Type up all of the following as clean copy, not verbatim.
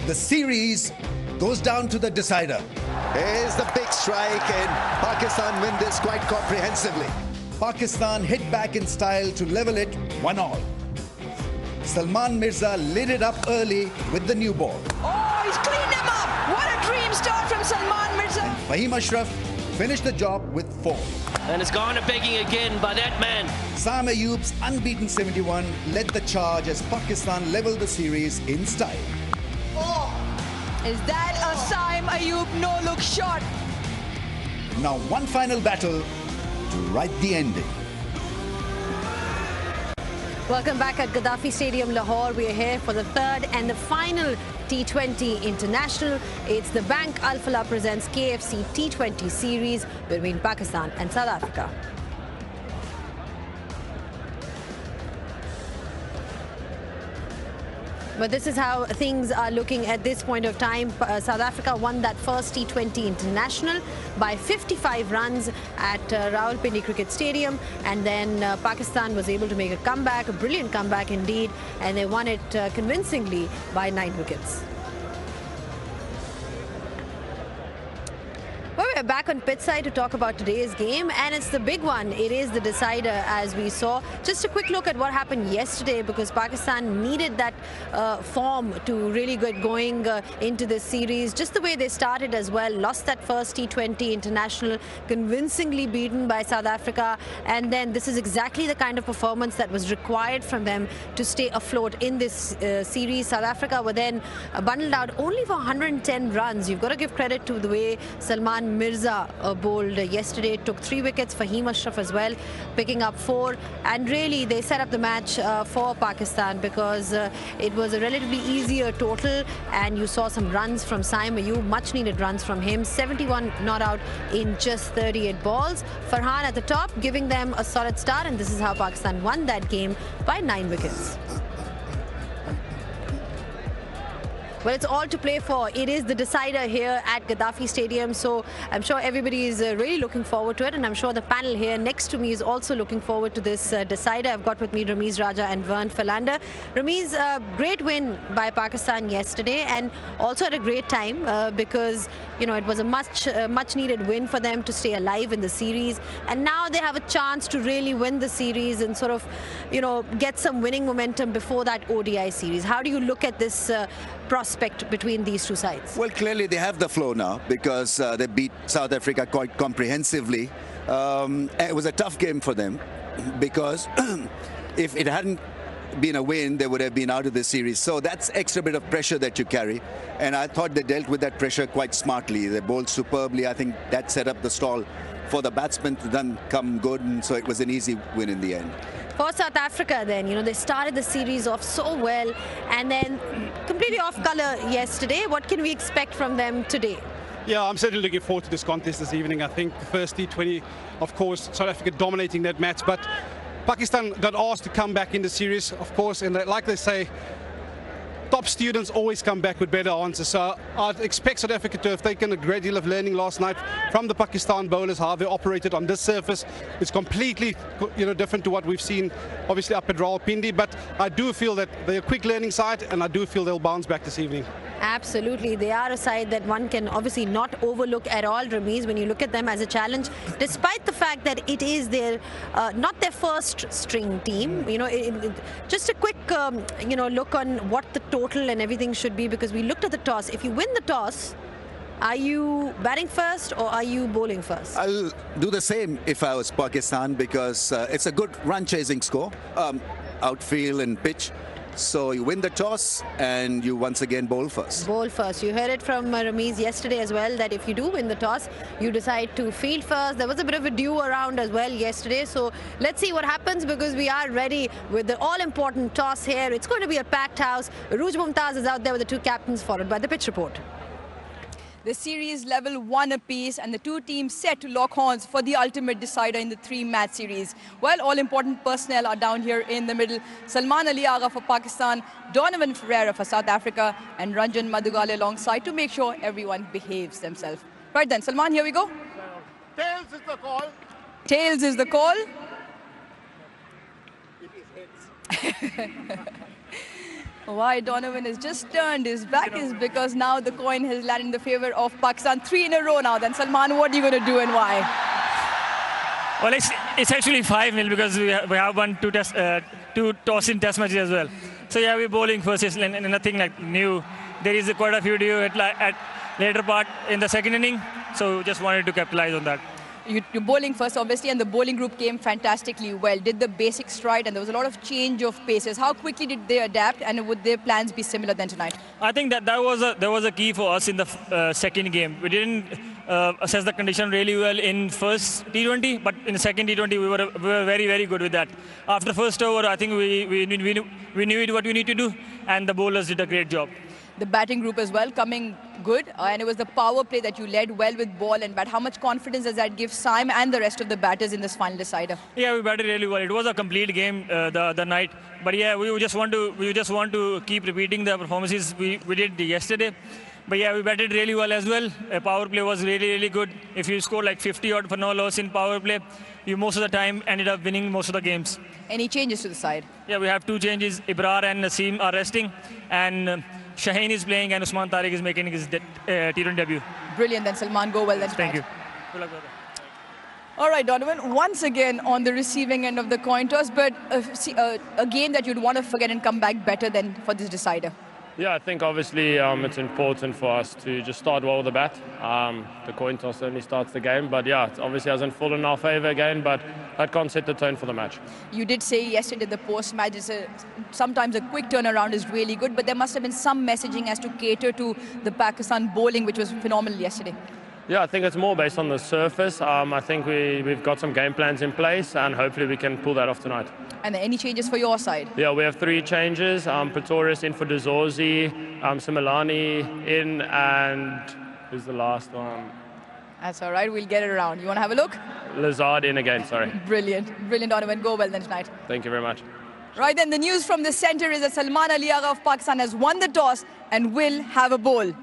The series goes down to the decider. Here's the big strike, and Pakistan win this quite comprehensively. Pakistan hit back in style to level it 1-1. Salman Mirza lit it up early with the new ball. Oh, he's cleaned him up! What a dream start from Salman Mirza! Fahim Ashraf finished the job with 4. And it's gone to begging again by that man. Sam Ayub's unbeaten 71 led the charge as Pakistan leveled the series in style. Oh! Is that a Sam Ayub no-look shot? Now one final battle to write the ending. Welcome back at Gaddafi Stadium, Lahore. We are here for the third and the final T20 International. It's the Bank Al Falah presents KFC T20 series between Pakistan and South Africa. But this is how things are looking at this point of time. South Africa won that first T20 International by 55 runs at Rawalpindi Cricket Stadium. And then Pakistan was able to make a comeback, a brilliant comeback indeed. And they won it convincingly by 9 wickets. Well, we're back on pitch side to talk about today's game, and it's the big one. It is the decider, as we saw. Just a quick look at what happened yesterday, because Pakistan needed that form to really get going into this series. Just the way they started as well. Lost that first T20 International, convincingly beaten by South Africa. And then this is exactly the kind of performance that was required from them to stay afloat in this series. South Africa were then bundled out only for 110 runs. You've got to give credit to the way Salman Mirza bowled yesterday, took 3 wickets. Fahim Ashraf as well, picking up 4. And really, they set up the match for Pakistan, because it was a relatively easier total. And you saw some runs from Saim Ayub, much needed runs from him. 71 not out in just 38 balls. Farhan at the top, giving them a solid start. And this is how Pakistan won that game by 9 wickets. Well, it's all to play for. It is the decider here at Gaddafi Stadium, so I'm sure everybody is really looking forward to it, and I'm sure the panel here next to me is also looking forward to this decider. I've got with me Ramiz Raja and Vern Philander. Ramiz, great win by Pakistan yesterday, and also at a great time because, you know, it was a much needed win for them to stay alive in the series, and now they have a chance to really win the series and sort of, you know, get some winning momentum before that ODI series. How do you look at this prospect between these two sides? Well, clearly they have the flow now, because they beat South Africa quite comprehensively. It was a tough game for them, because if it hadn't been a win, they would have been out of the series. So that's extra bit of pressure that you carry. And I thought they dealt with that pressure quite smartly. They bowled superbly. I think that set up the stall for the batsmen to then come good, and so it was an easy win in the end. For South Africa then, you know, they started the series off so well and then completely off colour yesterday. What can we expect from them today? Yeah, I'm certainly looking forward to this contest this evening. I think the first T20, of course, South Africa dominating that match, but Pakistan got asked to come back in the series, of course, and like they say, top students always come back with better answers. So I'd expect South Africa to have taken a great deal of learning last night from the Pakistan bowlers, how they operated on this surface. It's completely, you know, different to what we've seen, obviously, up at Rawalpindi. But I do feel that they're a quick learning side, and I do feel they'll bounce back this evening. Absolutely. They are a side that one can obviously not overlook at all, Ramiz, when you look at them as a challenge, despite the fact that it is their not their first string team. You know, just a quick you know, look on what the total and everything should be, because we looked at the toss. If you win the toss, are you batting first or are you bowling first? I'll do the same if I was Pakistan, because it's a good run chasing score, outfield and pitch. So you win the toss and you once again bowl first. Bowl first. You heard it from Ramiz yesterday as well, that if you do win the toss, you decide to field first. There was a bit of a dew around as well yesterday. So let's see what happens, because we are ready with the all-important toss here. It's going to be a packed house. Arooj Mumtaz is out there with the 2 captains, followed by the pitch report. The series level 1 apiece, and the 2 teams set to lock horns for the ultimate decider in the 3-match series. Well, all important personnel are down here in the middle. Salman Ali Agha for Pakistan, Donovan Ferreira for South Africa, and Ranjan Madugale alongside to make sure everyone behaves themselves. Right then, Salman, here we go. Tails is the call. Tails is the call. It is heads. Why Donovan has just turned his back is because now the coin has landed in the favor of Pakistan. 3 in a row now. Then Salman, what are you going to do and why? Well, it's actually 5-0 because we have won two toss-in test matches as well. So yeah, we're bowling first. It's nothing like new. There is quite a few due at later part in the second inning. So just wanted to capitalize on that. You're bowling first, obviously, and the bowling group came fantastically well. Did the basics right, and there was a lot of change of paces. How quickly did they adapt, and would their plans be similar than tonight? I think that was a key for us in the second game. We didn't assess the condition really well in first T20, but in the second T20 we were very, very good with that. After first over, I think we knew what we need to do, and the bowlers did a great job. The batting group as well coming good, and it was the power play that you led well with ball and bat. How much confidence does that give Saim and the rest of the batters in this final decider? Yeah, we batted really well. It was a complete game the night, but yeah, we just want to keep repeating the performances we did yesterday. But yeah, we batted really well as well. Power play was really, really good. If you score like 50 odd for no loss in power play, you most of the time ended up winning most of the games. Any changes to the side? Yeah, we have 2 changes. Ibrar and Naseem are resting, and Shaheen is playing, and Usman Tariq is making his T20 debut. Brilliant, then Salman, go well. That's Thank right. you. Good luck, brother. All right, Donovan, once again on the receiving end of the coin toss, but a game that you'd want to forget and come back better than for this decider. Yeah, I think obviously it's important for us to just start well with the bat. The coin toss certainly starts the game, but yeah, it obviously hasn't fallen in our favour again, but that can't set the tone for the match. You did say yesterday the post-match is sometimes a quick turnaround is really good, but there must have been some messaging as to cater to the Pakistan bowling, which was phenomenal yesterday. Yeah, I think it's more based on the surface. I think we've got some game plans in place, and hopefully we can pull that off tonight. And any changes for your side? Yeah, we have 3 changes. Pretorius in for Dezorzi, Similani in, and who's the last one? That's all right, we'll get it around. You want to have a look? Lazard in again, sorry. Brilliant, brilliant, Donovan. Go well then tonight. Thank you very much. Right then, the news from the centre is that Salman Ali Agha of Pakistan has won the toss and will have a bowl.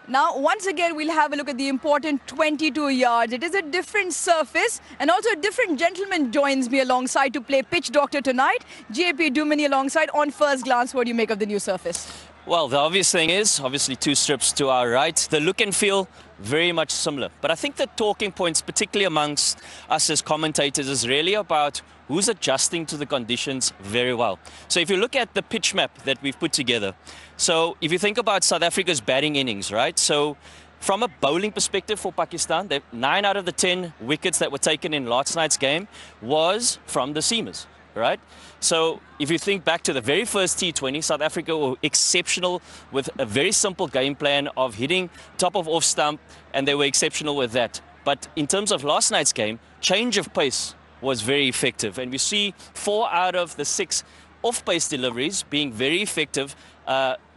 Now, once again, we'll have a look at the important 22 yards. It is a different surface, and also a different gentleman joins me alongside to play pitch doctor tonight. JP Dumini alongside. On first glance, what do you make of the new surface? Well, the obvious thing is, obviously 2 strips to our right. The look and feel, very much similar. But I think the talking points, particularly amongst us as commentators, is really about who's adjusting to the conditions very well. So if you look at the pitch map that we've put together, so if you think about South Africa's batting innings, right? So from a bowling perspective for Pakistan, 9 out of the 10 wickets that were taken in last night's game was from the seamers, right? So if you think back to the very first T20, South Africa were exceptional with a very simple game plan of hitting top of off stump, and they were exceptional with that. But in terms of last night's game, change of pace was very effective. And we see 4 out of the 6 off-pace deliveries being very effective,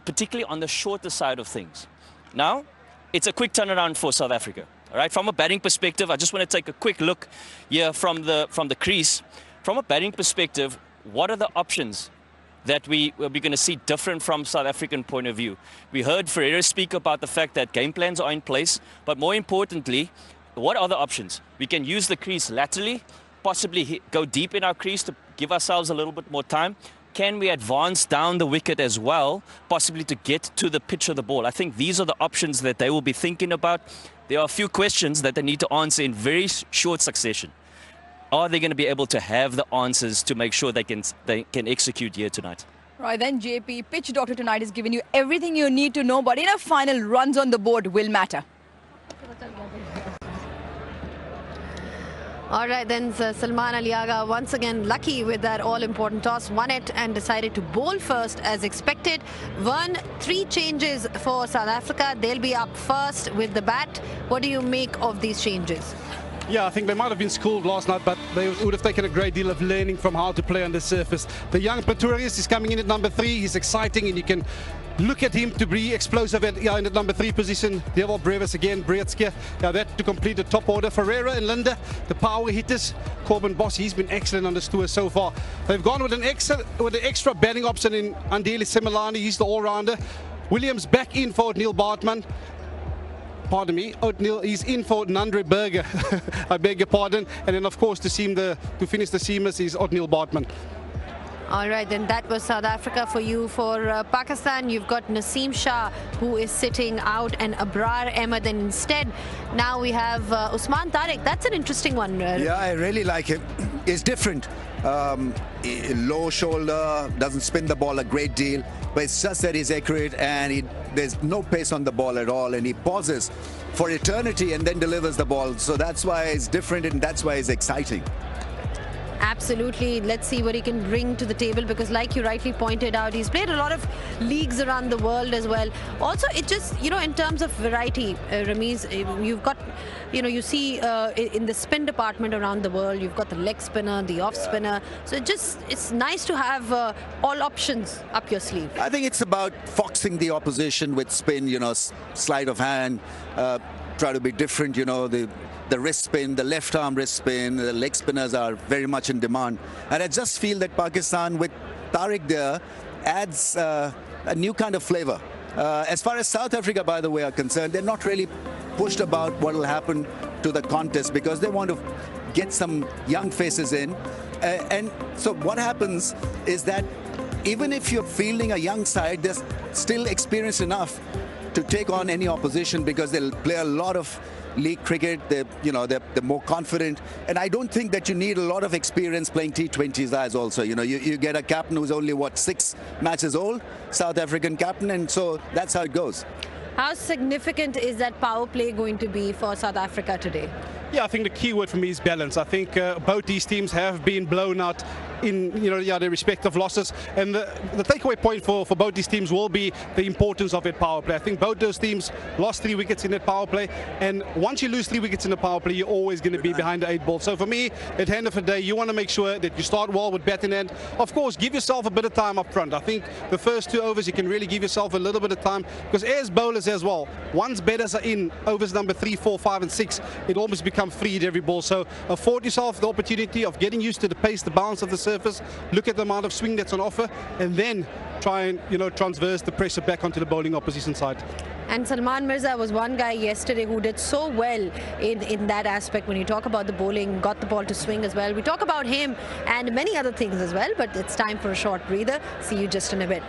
particularly on the shorter side of things. Now, it's a quick turnaround for South Africa. All right, from a batting perspective, I just want to take a quick look here from the crease. From a batting perspective, what are the options that we're going to see different from South African point of view? We heard Ferreira speak about the fact that game plans are in place, but more importantly, what are the options? We can use the crease laterally, possibly go deep in our crease to give ourselves a little bit more time. Can we advance down the wicket as well, possibly to get to the pitch of the ball? I think these are the options that they will be thinking about. There are a few questions that they need to answer in very short succession. Are they going to be able to have the answers to make sure they can execute here tonight? Right then, JP, pitch doctor tonight has given you everything you need to know, but in a final, runs on the board will matter. All right, then Salman Ali Agha once again lucky with that all-important toss, won it and decided to bowl first as expected. 3 changes for South Africa. They'll be up first with the bat. What do you make of these changes? Yeah, I think they might have been schooled last night, but they would have taken a great deal of learning from how to play on the surface. The young Pretorius is coming in at number 3. He's exciting, and you can look at him to be explosive in the number 3 position. Devil Brevis again, Breitske. Yeah, that to complete the top order. Ferreira and Linda, the power hitters. Corbin Boss, he's been excellent on this tour so far. They've gone with an extra batting option in Andeli Similani. He's the all-rounder. Williams back in for Neil Bartman. Pardon me, O'Neill, he's in for Nandre Berger. I beg your pardon. And then, of course, to finish the seamers is O'Neill Bartman. All right, then that was South Africa for you. For Pakistan, you've got Naseem Shah, who is sitting out, and Abrar Ahmed. And instead, now we have Usman Tariq. That's an interesting one. Yeah, I really like him. It's different. Low shoulder, doesn't spin the ball a great deal, but it's just that he's accurate and there's no pace on the ball at all, and he pauses for eternity and then delivers the ball. So that's why it's different and that's why it's exciting. Absolutely. Let's see what he can bring to the table, because like you rightly pointed out, he's played a lot of leagues around the world as well. Also, it just, in terms of variety, Ramiz, you've got, you see in the spin department around the world, you've got the leg spinner, the off spinner. So it's nice to have all options up your sleeve. I think it's about foxing the opposition with spin, sleight of hand, try to be different, the wrist spin, the left arm wrist spin, the leg spinners are very much in demand. And I just feel that Pakistan with Tariq there adds a new kind of flavor. As far as South Africa, by the way, are concerned, they're not really pushed about what will happen to the contest because they want to get some young faces in. And so what happens is that even if you're fielding a young side, they're still experienced enough to take on any opposition because they'll play a lot of league cricket. They're more confident, and I don't think that you need a lot of experience playing T20s as also. You get a captain who's only 6 matches old, South African captain, and so that's how it goes. How significant is that power play going to be for South Africa today? Yeah, I think the key word for me is balance. I think both these teams have been blown out in their respective losses, and the takeaway point for both these teams will be the importance of that power play. I think both those teams lost 3 wickets in that power play, and once you lose 3 wickets in the power play, you're always going to be behind the 8 ball. So for me, at the end of the day, you want to make sure that you start well with bat in hand. Of course, give yourself a bit of time up front. I think the first 2 overs you can really give yourself a little bit of time, because as bowlers as well, once batters are in overs number 3, 4, 5 and 6, it almost becomes free at every ball. So afford yourself the opportunity of getting used to the pace, the bounce of the surface, look at the amount of swing that's on offer, and then try and transverse the pressure back onto the bowling opposition side. And Salman Mirza was one guy yesterday who did so well in that aspect. When you talk about the bowling, got the ball to swing as well. We talk about him and many other things as well, but it's time for a short breather. See you just in a bit.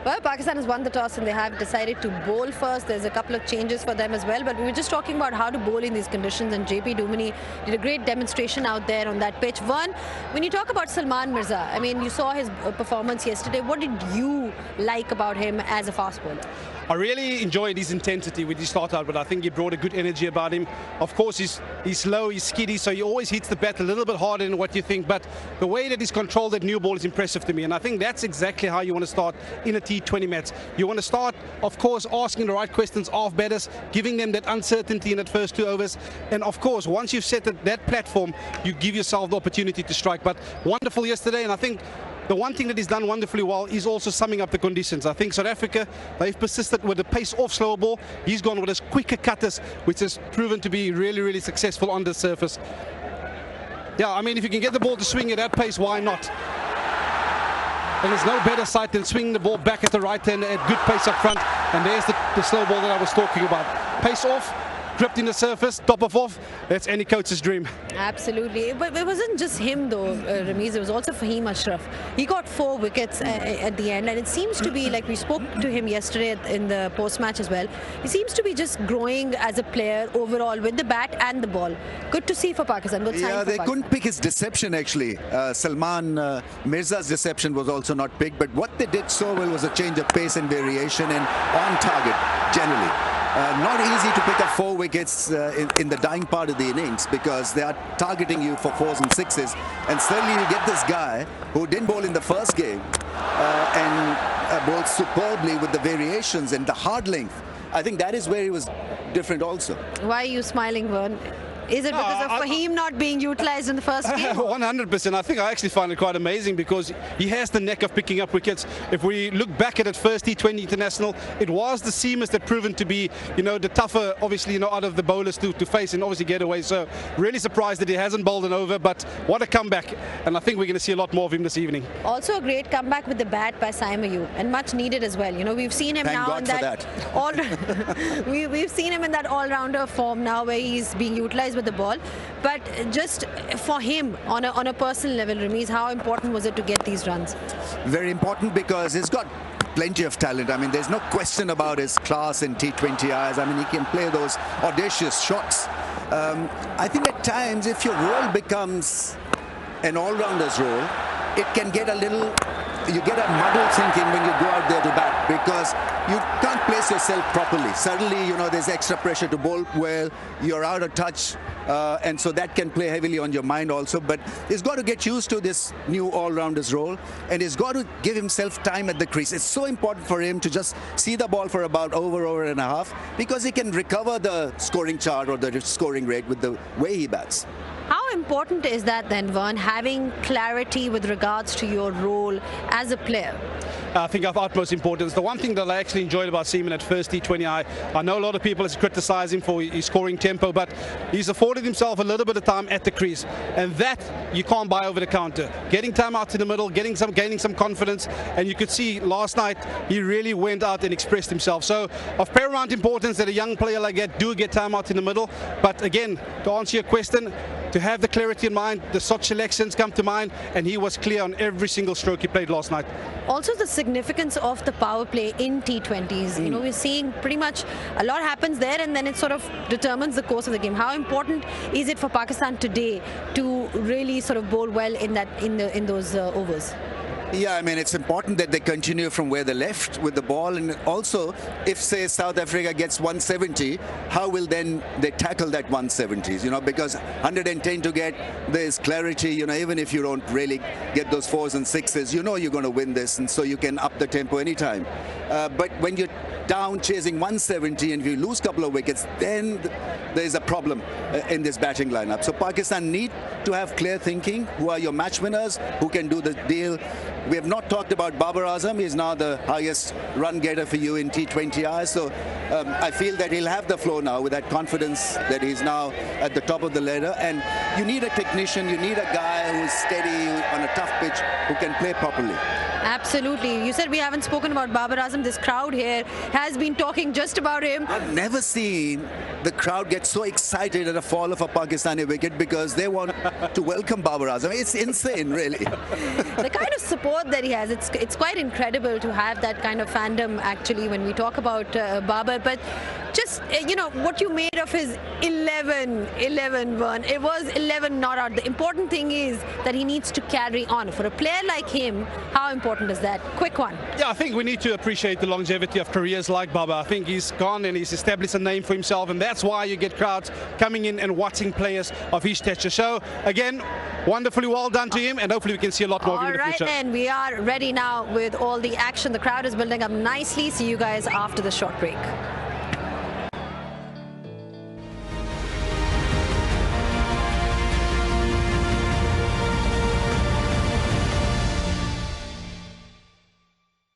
Well, Pakistan has won the toss and they have decided to bowl first. There's a couple of changes for them as well, but we were just talking about how to bowl in these conditions, and JP Dumini did a great demonstration out there on that pitch. Vern, when you talk about Salman Mirza, I mean, you saw his performance yesterday. What did you like about him as a fast bowler? I really enjoyed his intensity with his start out, but I think he brought a good energy about him. Of course, he's slow, he's skiddy, so he always hits the bat a little bit harder than what you think. But the way that he's controlled that new ball is impressive to me, and I think that's exactly how you want to start in a T20 match. You want to start, of course, asking the right questions of batters, giving them that uncertainty in that first 2 overs. And of course, once you've set that platform, you give yourself the opportunity to strike. But wonderful yesterday, and I think the one thing that he's done wonderfully well is also summing up the conditions. I think South Africa, they've persisted with the pace off slower ball. He's gone with his quicker cutters, which has proven to be really, really successful on the surface. Yeah, I mean, if you can get the ball to swing at that pace, why not? And there's no better sight than swinging the ball back at the right hand at good pace up front. And there's the slow ball that I was talking about. Pace off, gripped in the surface, top of off. That's any coach's dream. Absolutely. But it wasn't just him though, Ramiz. It was also Fahim Ashraf. He got 4 wickets at the end, and it seems to be, like we spoke to him yesterday in the post-match as well, he seems to be just growing as a player overall with the bat and the ball. Good to see for Pakistan. Good sign for they Pakistan. couldn't pick his deception actually. Salman Mirza's deception was also not picked, but what they did so well was a change of pace and variation and on target generally. Not easy to pick up 4 wickets in the dying part of the innings, because they are targeting you for 4s and 6s, and suddenly you get this guy who didn't bowl in the first game and bowled superbly with the variations and the hard length. I think that is where he was different also. Why are you smiling, Vern? Is it because of Fahim not being utilised in the first game? 100%. I think I actually find it quite amazing because he has the knack of picking up wickets. If we look back at it, first T20 international, it was the seamers that proven to be, the tougher, obviously, out of the bowlers to face and obviously get away. So really surprised that he hasn't bowled an over, but what a comeback. And I think we're going to see a lot more of him this evening. Also a great comeback with the bat by Ayub, and much needed as well. We've seen him Thank now God in that. we've seen him in that all-rounder form now where he's being utilised with the ball. But just for him, on a personal level, Ramiz, how important was it to get these runs? Very important because he's got plenty of talent. I mean, there's no question about his class in T20Is. I mean, he can play those audacious shots. I think at times, if your role becomes an all-rounder's role, it can get a little, you get a muddled thinking when you go out there to bat because you can't place yourself properly. Suddenly, there's extra pressure to bowl well, you're out of touch, and so that can play heavily on your mind also. But he's got to get used to this new all-rounder's role, and he's got to give himself time at the crease. It's so important for him to just see the ball for about over and a half because he can recover the scoring chart or the scoring rate with the way he bats. How important is that then, Vern, having clarity with regards to your role as a player? I think of utmost importance. The one thing that I actually enjoyed about Seaman at first T20I, I know a lot of people has criticised him for his scoring tempo, but he's afforded himself a little bit of time at the crease, and that you can't buy over the counter. Getting time out in the middle, gaining some confidence, and you could see last night he really went out and expressed himself. So of paramount importance that a young player like that do get time out in the middle. But again, to answer your question, to have the clarity in mind, the shot selections come to mind, and he was clear on every single stroke he played last night. Also the significance of the power play in T20s. We're seeing pretty much a lot happens there, and then it sort of determines the course of the game. How important is it for Pakistan today to really sort of bowl well in those overs? Yeah, I mean, it's important that they continue from where they left with the ball. And also, if, say, South Africa gets 170, how will then they tackle that 170s? Because 110 to get, there's clarity, even if you don't really get those 4s and 6s, you're going to win this. And so you can up the tempo anytime. But when you're down chasing 170 and if you lose a couple of wickets, then there's a problem in this batting lineup. So Pakistan need to have clear thinking. Who are your match winners? Who can do the deal? We have not talked about Babar Azam. He's now the highest run getter for you in T20I. So I feel that he'll have the flow now with that confidence that he's now at the top of the ladder. And you need a technician. You need a guy who's steady on a tough pitch who can play properly. Absolutely. You said we haven't spoken about Babar Azam. This crowd here has been talking just about him. I've never seen the crowd get so excited at a fall of a Pakistani wicket because they want to welcome Babar Azam. It's insane, really. The kind of support that he has, it's quite incredible to have that kind of fandom, actually, when we talk about Babar. But just, what you made of his 11 run. It was 11 not out. The important thing is that he needs to carry on. For a player like him, how important is that? Quick one. Yeah, I think we need to appreciate the longevity of careers like Baba. I think he's gone and he's established a name for himself, and that's why you get crowds coming in and watching players of his stature. So, again, wonderfully well done to him, and hopefully we can see a lot more of him in the future. All right, then, we are ready now with all the action. The crowd is building up nicely. See you guys after the short break.